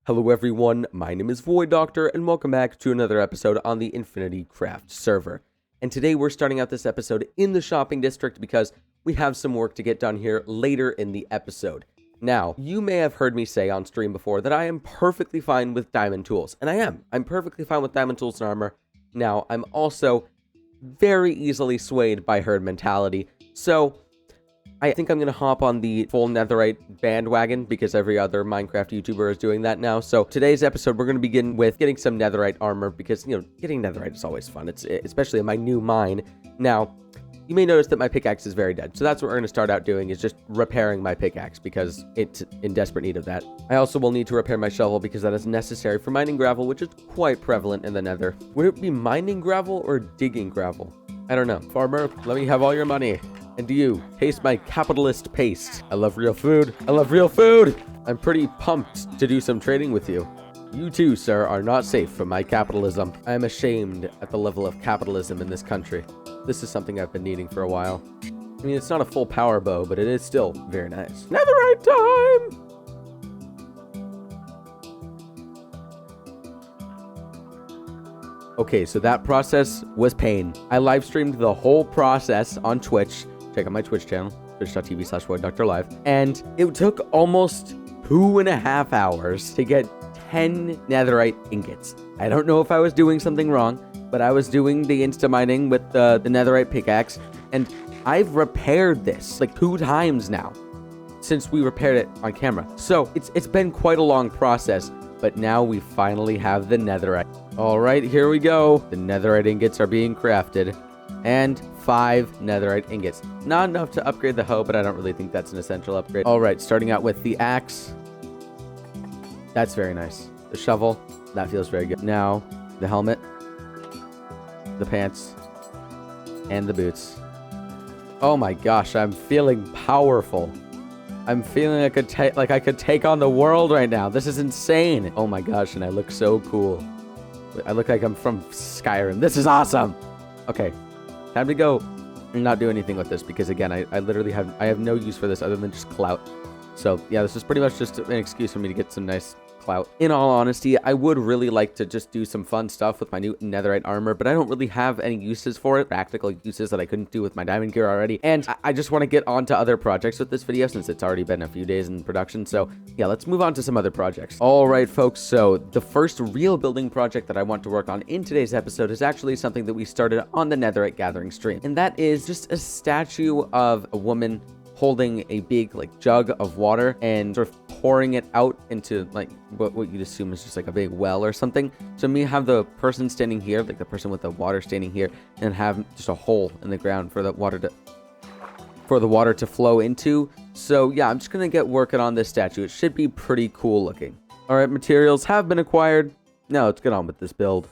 Hello everyone, my name is Void Doctor, and welcome back to another episode on the InfinityCraft server. And today we're starting out this episode in the shopping district because we have some work to get done here later in the episode. Now, you may have heard me say on stream before that I am perfectly fine with diamond tools, and I am. I'm perfectly fine with diamond tools and armor. Now, I'm also very easily swayed by herd mentality, so I think I'm going to hop on the full Netherite bandwagon because every other Minecraft YouTuber is doing that now. So today's episode, we're going to begin with getting some Netherite armor because, you know, getting Netherite is always fun. It's especially in my new mine. Now, you may notice that my pickaxe is very dead. So that's what we're going to start out doing, is just repairing my pickaxe because it's in desperate need of that. I also will need to repair my shovel because that is necessary for mining gravel, which is quite prevalent in the nether. Would it be mining gravel or digging gravel? I don't know. Farmer, let me have all your money. And do you taste my capitalist paste? I love real food. I love real food. I'm pretty pumped to do some trading with you. You too, sir, are not safe from my capitalism. I am ashamed at the level of capitalism in this country. This is something I've been needing for a while. I mean, it's not a full power bow, but it is still very nice. Netherite time! Okay, so that process was pain. I live streamed the whole process on Twitch. Check out my Twitch channel, twitch.tv/voiddoctorlive. And it took almost 2.5 hours to get 10 netherite ingots. I don't know if I was doing something wrong, but I was doing the insta-mining with the netherite pickaxe. And I've repaired this like 2 times now since we repaired it on camera. So it's been quite a long process, but now we finally have the netherite. All right, here we go. The netherite ingots are being crafted. And 5 netherite ingots. Not enough to upgrade the hoe, but I don't really think that's an essential upgrade. All right, starting out with the axe. That's very nice. The shovel, that feels very good. Now, the helmet, the pants, and the boots. Oh my gosh, I'm feeling powerful. I'm feeling like I could take on the world right now. This is insane. Oh my gosh, and I look so cool. I look like I'm from Skyrim. This is awesome. Okay. Time to go and not do anything with this because, again, I literally have no use for this other than just clout. So yeah, this is pretty much just an excuse for me to get some nice clout. In all honesty, I would really like to just do some fun stuff with my new netherite armor, but I don't really have any uses for it, practical uses that I couldn't do with my diamond gear already. And I just want to get on to other projects with this video since it's already been a few days in production. So yeah, let's move on to some other projects. All right, folks. So the first real building project that I want to work on in today's episode is actually something that we started on the netherite gathering stream. And that is just a statue of a woman holding a big jug of water and sort of pouring it out into what you'd assume is just like a big well or something. So me have the person standing here, like the person with the water standing here, and have just a hole in the ground for the water to flow into. So yeah, I'm just gonna get working on this statue. It should be pretty cool looking. All right, materials have been acquired. Now let's get on with this build.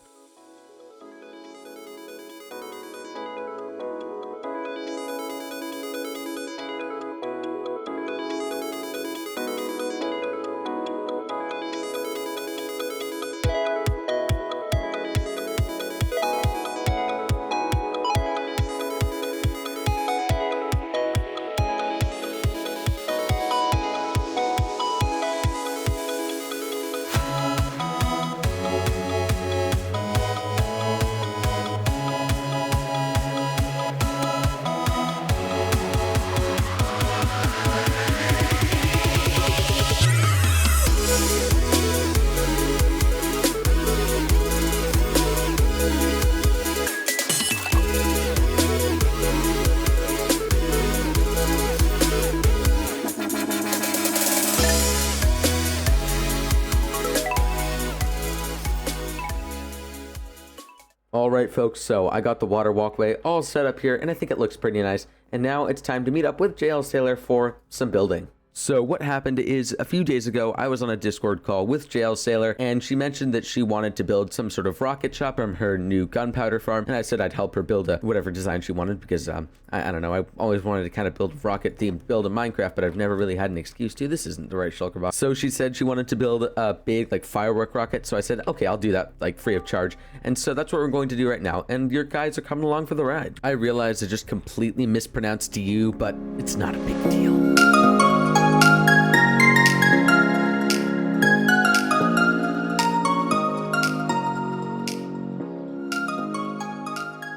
All right, folks, so I got the water walkway all set up here, and I think it looks pretty nice. And now it's time to meet up with JL Sailor for some building. So what happened is, a few days ago, I was on a Discord call with JL Sailor, and she mentioned that she wanted to build some sort of rocket shop from her new gunpowder farm, and I said I'd help her build whatever design she wanted, because, I don't know, I always wanted to kind of build a rocket-themed build in Minecraft, but I've never really had an excuse to. This isn't the right shulker box. So she said she wanted to build a big, firework rocket, so I said, okay, I'll do that, free of charge. And so that's what we're going to do right now, and your guys are coming along for the ride. I realize I just completely mispronounced you, but it's not a big deal.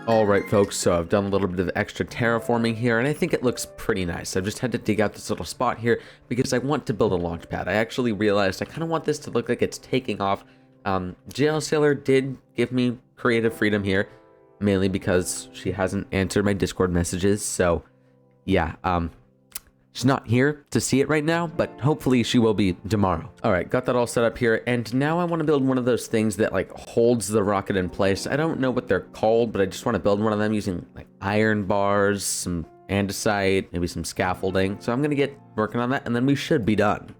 All right, folks, so I've done a little bit of extra terraforming here, and I think it looks pretty nice. I've just had to dig out this little spot here because I want to build a launch pad. I actually realized I kind of want this to look like it's taking off. JL Sailor did give me creative freedom here, mainly because she hasn't answered my Discord messages, so yeah, she's not here to see it right now, but hopefully she will be tomorrow. All right, got that all set up here, and now I want to build one of those things that like holds the rocket in place. I don't know what they're called, but I just want to build one of them using like iron bars, some andesite, maybe some scaffolding. So I'm gonna get working on that, and then we should be done.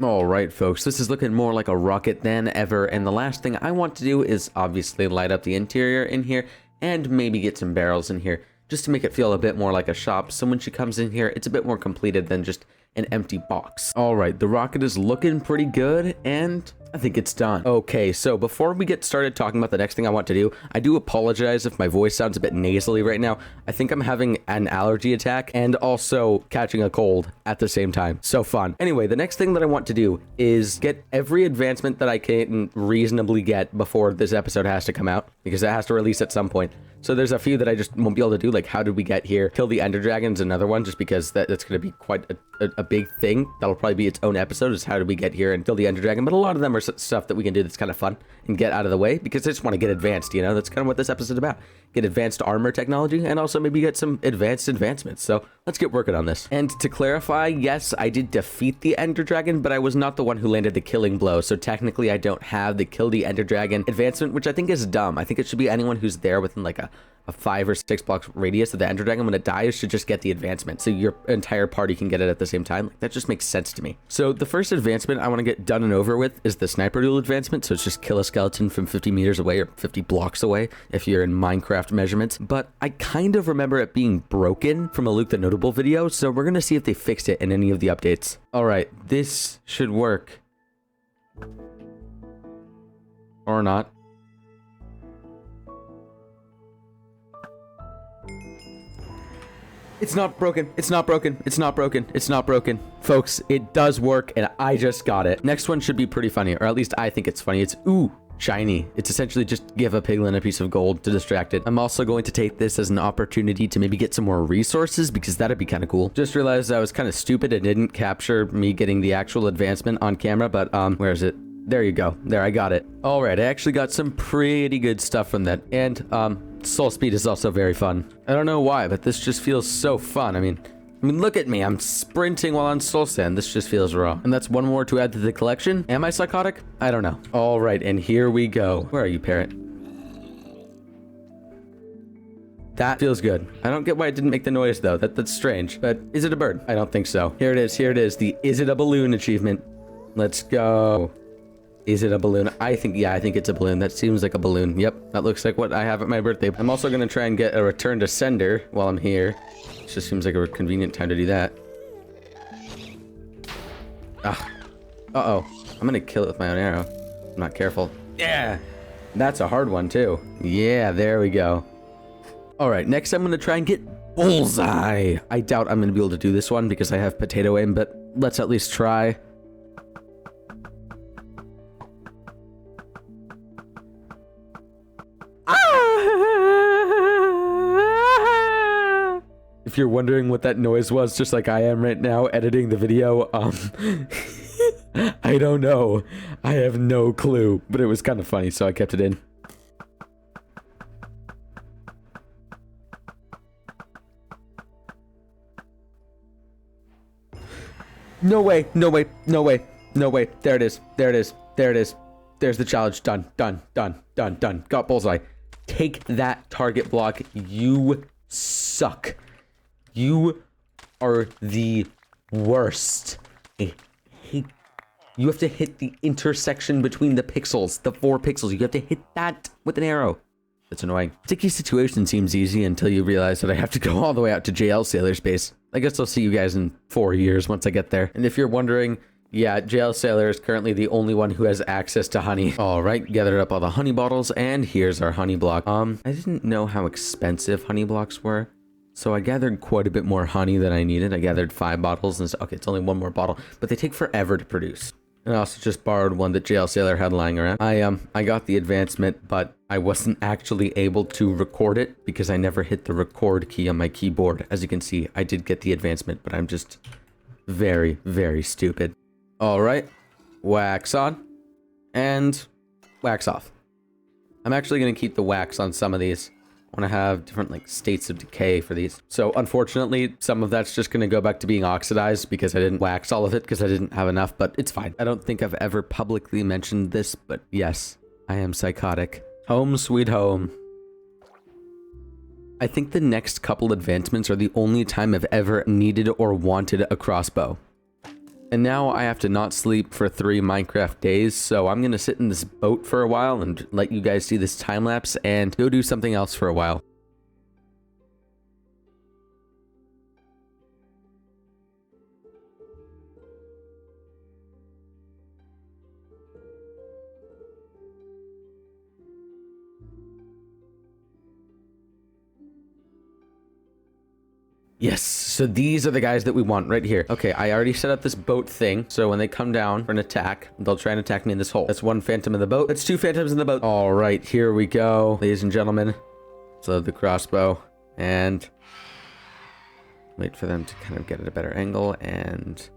All right, folks, this is looking more like a rocket than ever, and the last thing I want to do is obviously light up the interior in here and maybe get some barrels in here, just to make it feel a bit more like a shop, so when she comes in here, it's a bit more completed than just an empty box. All right, the rocket is looking pretty good, and I think it's done. Okay, so before we get started talking about the next thing I want to do, I do apologize if my voice sounds a bit nasally right now. I think I'm having an allergy attack and also catching a cold at the same time. So fun. Anyway, the next thing that I want to do is get every advancement that I can reasonably get before this episode has to come out, because it has to release at some point. So there's a few that I just won't be able to do, like how did we get here? Kill the Ender Dragon's another one, just because that's going to be quite a big thing. That'll probably be its own episode, is how did we get here and kill the Ender Dragon. But a lot of them are stuff that we can do that's kind of fun and get out of the way, because I just want to get advanced, you know? That's kind of what this episode's about. Get advanced armor technology and also maybe get some advancements. So let's get working on this. And to clarify, yes, I did defeat the Ender Dragon, but I was not the one who landed the killing blow. So technically I don't have the kill the Ender Dragon advancement, which I think is dumb. I think it should be anyone who's there within like a 5 or 6 blocks radius of the Ender Dragon when it dies should just get the advancement, so your entire party can get it at the same time. Like, that just makes sense to me. So the first advancement I want to get done and over with is the sniper duel advancement. So it's just kill a skeleton from 50 meters away or 50 blocks away if you're in Minecraft measurements. But I kind of remember it being broken from a Luke the Notable video, so we're gonna see if they fixed it in any of the updates. All right, this should work. Or not. It's not broken. It's not broken. It's not broken. It's not broken. Folks, it does work, and I just got it. Next one should be pretty funny, or at least I think it's funny. It's, ooh, shiny. It's essentially just give a piglin a piece of gold to distract it. I'm also going to take this as an opportunity to maybe get some more resources, because that'd be kind of cool. Just realized I was kind of stupid and didn't capture me getting the actual advancement on camera, but where is it? There you go. There, I got it. All right, I actually got some pretty good stuff from that. And soul speed is also very fun. I don't know why, but this just feels so fun. I mean, look at me. I'm sprinting while on soul sand. This just feels raw. And that's one more to add to the collection. Am I psychotic? I don't know. All right, and here we go. Where are you, parrot? That feels good. I don't get why it didn't make the noise, though. That's strange. But is it a bird? I don't think so. Here it is. Here it is. The Is It a Balloon achievement. Let's go. Is it a balloon? I think it's a balloon. That seems like a balloon. Yep, that looks like what I have at my birthday. I'm also going to try and get a return to sender while I'm here. It just seems like a convenient time to do that. Ah. Uh-oh. I'm going to kill it with my own arrow. I'm not careful. Yeah. That's a hard one, too. Yeah, there we go. All right, next I'm going to try and get Bullseye. I doubt I'm going to be able to do this one because I have potato aim, but let's at least try. If you're wondering what that noise was, just like I am right now editing the video, I don't know. I have no clue, but it was kind of funny, so I kept it in. No way, no way, no way, no way. There it is, there it is, there it is. There's the challenge. Done, done, done, done, done. Got Bullseye. Take that target block. You suck. You are the worst. I hate. You have to hit the intersection between the pixels, the 4 pixels. You have to hit that with an arrow. That's annoying. Sticky situation seems easy until you realize that I have to go all the way out to JL Sailor's base. I guess I'll see you guys in 4 years once I get there. And if you're wondering, yeah, JL Sailor is currently the only one who has access to honey. All right, gathered up all the honey bottles, and here's our honey block. I didn't know how expensive honey blocks were, so I gathered quite a bit more honey than I needed. I gathered 5 bottles, and okay, it's only 1 more bottle, but they take forever to produce. And I also just borrowed one that JL Sailor had lying around. I got the advancement, but I wasn't actually able to record it because I never hit the record key on my keyboard. As you can see, I did get the advancement, but I'm just very, very stupid. All right, wax on and wax off. I'm actually going to keep the wax on some of these. I want to have different like states of decay for these. So unfortunately, some of that's just going to go back to being oxidized because I didn't wax all of it because I didn't have enough, but it's fine. I don't think I've ever publicly mentioned this, but yes, I am psychotic. Home sweet home. I think the next couple advancements are the only time I've ever needed or wanted a crossbow. And now I have to not sleep for 3 Minecraft days, so I'm gonna sit in this boat for a while and let you guys see this time lapse and go do something else for a while. Yes, so these are the guys that we want right here. Okay, I already set up this boat thing, so when they come down for an attack, they'll try and attack me in this hole. That's 1 phantom in the boat. That's 2 phantoms in the boat. All right, here we go, ladies and gentlemen. Let's load the crossbow and wait for them to kind of get at a better angle and...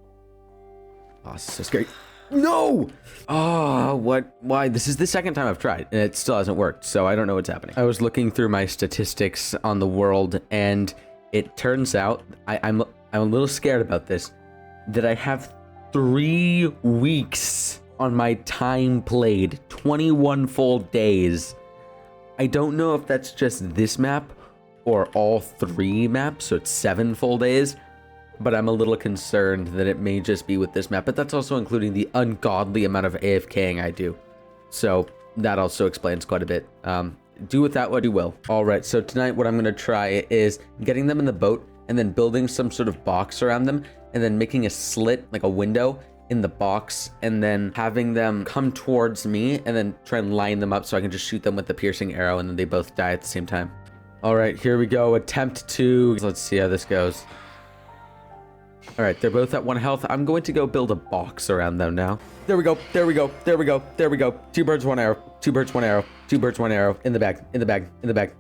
Oh, this is so scary. No! Oh, what? Why? This is the second time I've tried, and it still hasn't worked, so I don't know what's happening. I was looking through my statistics on the world, and it turns out, I'm a little scared about this, that I have 3 weeks on my time played, 21 full days. I don't know if that's just this map or all 3 maps, so it's 7 full days, but I'm a little concerned that it may just be with this map, but that's also including the ungodly amount of AFKing I do. So that also explains quite a bit. Do with that what you will. All right, so tonight what I'm gonna try is getting them in the boat and then building some sort of box around them and then making a slit, like a window in the box, and then having them come towards me and then try and line them up so I can just shoot them with the piercing arrow and then they both die at the same time. All right, here we go. Attempt 2. Let's see how this goes. All right, they're both at 1 health. I'm going to go build a box around them now. There we go. There we go. There we go. There we go. 2 birds, 1 arrow. 2 birds, 1 arrow. 2 birds, 1 arrow. In the bag. In the bag. In the bag.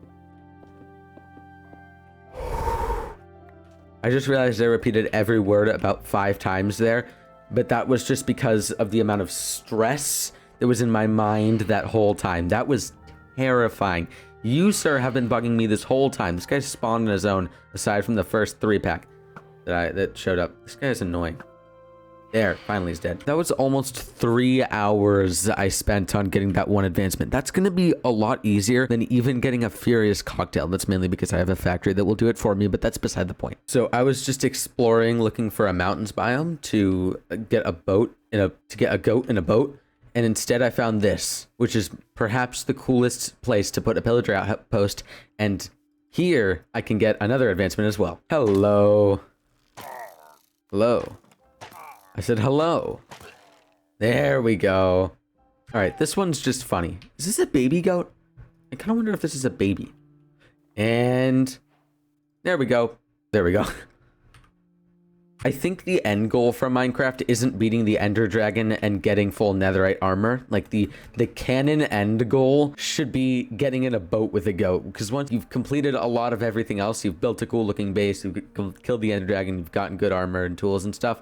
I just realized I repeated every word about 5 times there, but that was just because of the amount of stress that was in my mind that whole time. That was terrifying. You, sir, have been bugging me this whole time. This guy spawned in his own, aside from the first 3-pack that showed up. This guy is annoying. There, finally he's dead. That was almost 3 hours I spent on getting that 1 advancement. That's gonna be a lot easier than even getting a furious cocktail. That's mainly because I have a factory that will do it for me, but that's beside the point. So I was just exploring, looking for a mountains biome to get a boat to get a goat in a boat. And instead I found this, which is perhaps the coolest place to put a pillager outpost. And here I can get another advancement as well. Hello. Hello. I said hello. There we go. All right, this one's just funny. Is this a baby goat? I kind of wonder if this is a baby. And there we go. There we go. I think the end goal from Minecraft isn't beating the Ender Dragon and getting full Netherite armor. Like the canon end goal should be getting in a boat with a goat. Because once you've completed a lot of everything else, you've built a cool looking base, you've killed the Ender Dragon, you've gotten good armor and tools and stuff,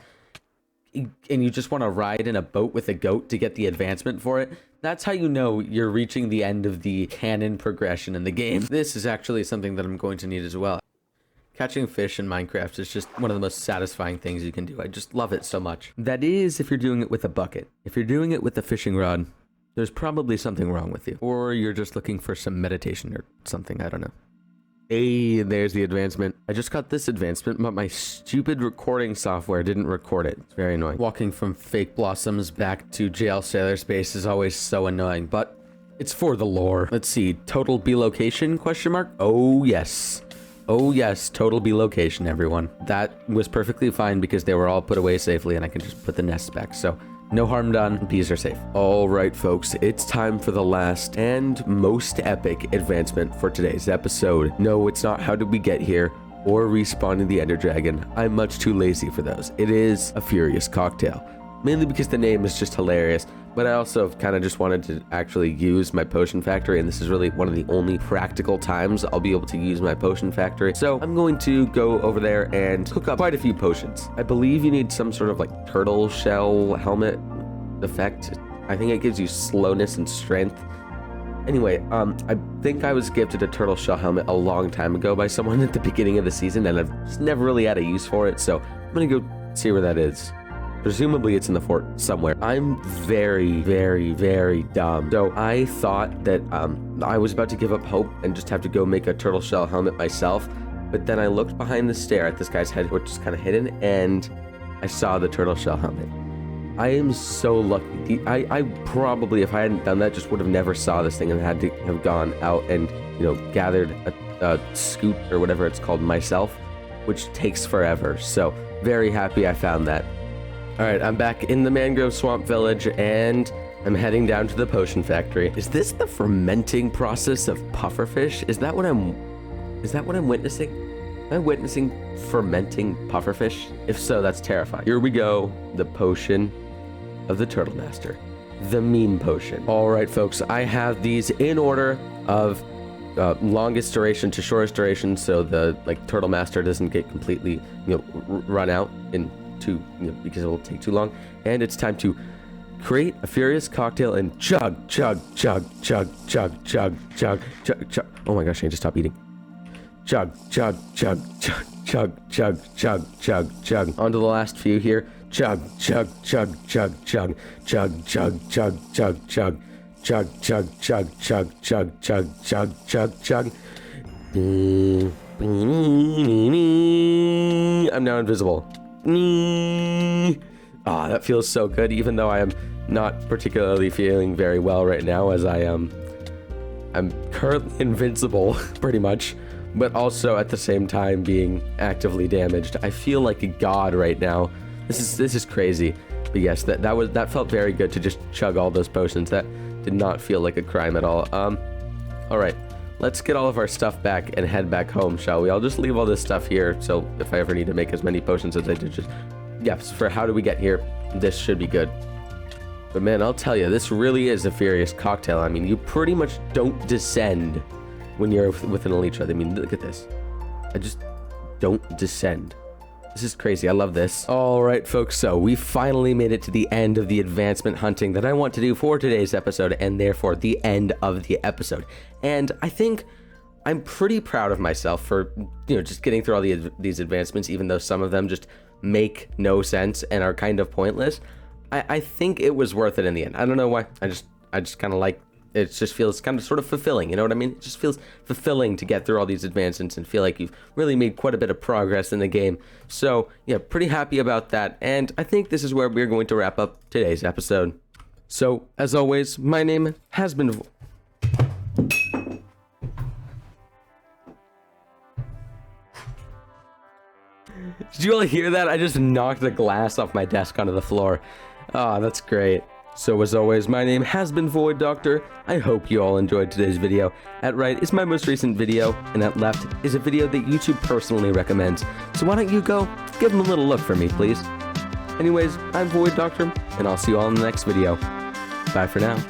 and you just want to ride in a boat with a goat to get the advancement for it, that's how you know you're reaching the end of the canon progression in the game. This is actually something that I'm going to need as well. Catching fish in Minecraft is just one of the most satisfying things you can do. I just love it so much. That is if you're doing it with a bucket. If you're doing it with a fishing rod, there's probably something wrong with you. Or you're just looking for some meditation or something, I don't know. Hey, there's the advancement. I just got this advancement, but my stupid recording software didn't record it. It's very annoying. Walking from fake blossoms back to jail sailor space is always so annoying, but it's for the lore. Let's see, total B location, question mark? Oh, yes. Oh, yes, total B location, everyone. That was perfectly fine because they were all put away safely and I can just put the nests back, so no harm done, bees are safe. All right, folks, it's time for the last and most epic advancement for today's episode. No, it's not how did we get here or respawning the Ender Dragon. I'm much too lazy for those. It is a furious cocktail. mainly because the name is just hilarious. But I also kind of just wanted to actually use my potion factory, and this is really one of the only practical times I'll be able to use my potion factory. So I'm going to go over there and hook up quite a few potions. I believe you need some sort of like turtle shell helmet effect. I think it gives you slowness and strength. Anyway, I think I was gifted a turtle shell helmet a long time ago by someone at the beginning of the season, and I've just never really had a use for it, so I'm gonna go see where that is. Presumably it's in the fort somewhere. I'm very, very, very dumb. So I thought that I was about to give up hope and just have to go make a turtle shell helmet myself. But then I looked behind the stair at this guy's head, which is kind of hidden, and I saw the turtle shell helmet. I am so lucky. I probably, if I hadn't done that, just would have never saw this thing and had to have gone out and, you know, gathered a scoop or whatever it's called myself, which takes forever. So very happy I found that. All right, I'm back in the Mangrove Swamp Village, and I'm heading down to the potion factory. Is this the fermenting process of pufferfish? Is that what I'm witnessing? Am I witnessing fermenting pufferfish? If so, that's terrifying. Here we go, the potion of the Turtle Master, the meme potion. All right, folks, I have these in order of longest duration to shortest duration, so the Turtle Master doesn't get completely, you know, run out in because it will take too long. And it's time to create a furious cocktail and chug, chug, chug, chug, chug, chug, chug, chug, chug. Oh my gosh, I need to stop eating. Chug, chug, chug, chug, chug, chug, chug, chug, chug. On to the last few here. Chug, chug, chug, chug, chug, chug, chug, chug, chug, chug, chug, chug, chug, chug, chug, chug, chug, chug, chug. I'm now invisible. Ah, that feels so good, even though I am not particularly feeling very well right now, as I'm currently invincible, pretty much, but also at the same time being actively damaged. I feel like a god right now. This is crazy. But yes, that felt very good to just chug all those potions. That did not feel like a crime at all. All right. Let's get all of our stuff back and head back home, shall we? I'll just leave all this stuff here, so if I ever need to make as many potions as I did, yes, for how do we get here, this should be good. But man, I'll tell you, this really is a furious cocktail. I mean, you pretty much don't descend when you're with an elite. I mean, look at this. I just don't descend. This is crazy. I love this. All right, folks. So we finally made it to the end of the advancement hunting that I want to do for today's episode, and therefore the end of the episode. And I think I'm pretty proud of myself for, you know, just getting through all these advancements, even though some of them just make no sense and are kind of pointless. I think it was worth it in the end. I don't know why. I just kind of like it. Just feels kind of sort of fulfilling, you know what I mean? It just feels fulfilling to get through all these advancements and feel like you've really made quite a bit of progress in the game. So yeah, pretty happy about that. And I think this is where we're going to wrap up today's episode. So as always, my name has been... Did you all hear that? I just knocked the glass off my desk onto the floor. Ah, that's great. So as always, my name has been Void Doctor. I hope you all enjoyed today's video. At right is my most recent video, and at left is a video that YouTube personally recommends. So why don't you go give them a little look for me, please? Anyways, I'm Void Doctor, and I'll see you all in the next video. Bye for now.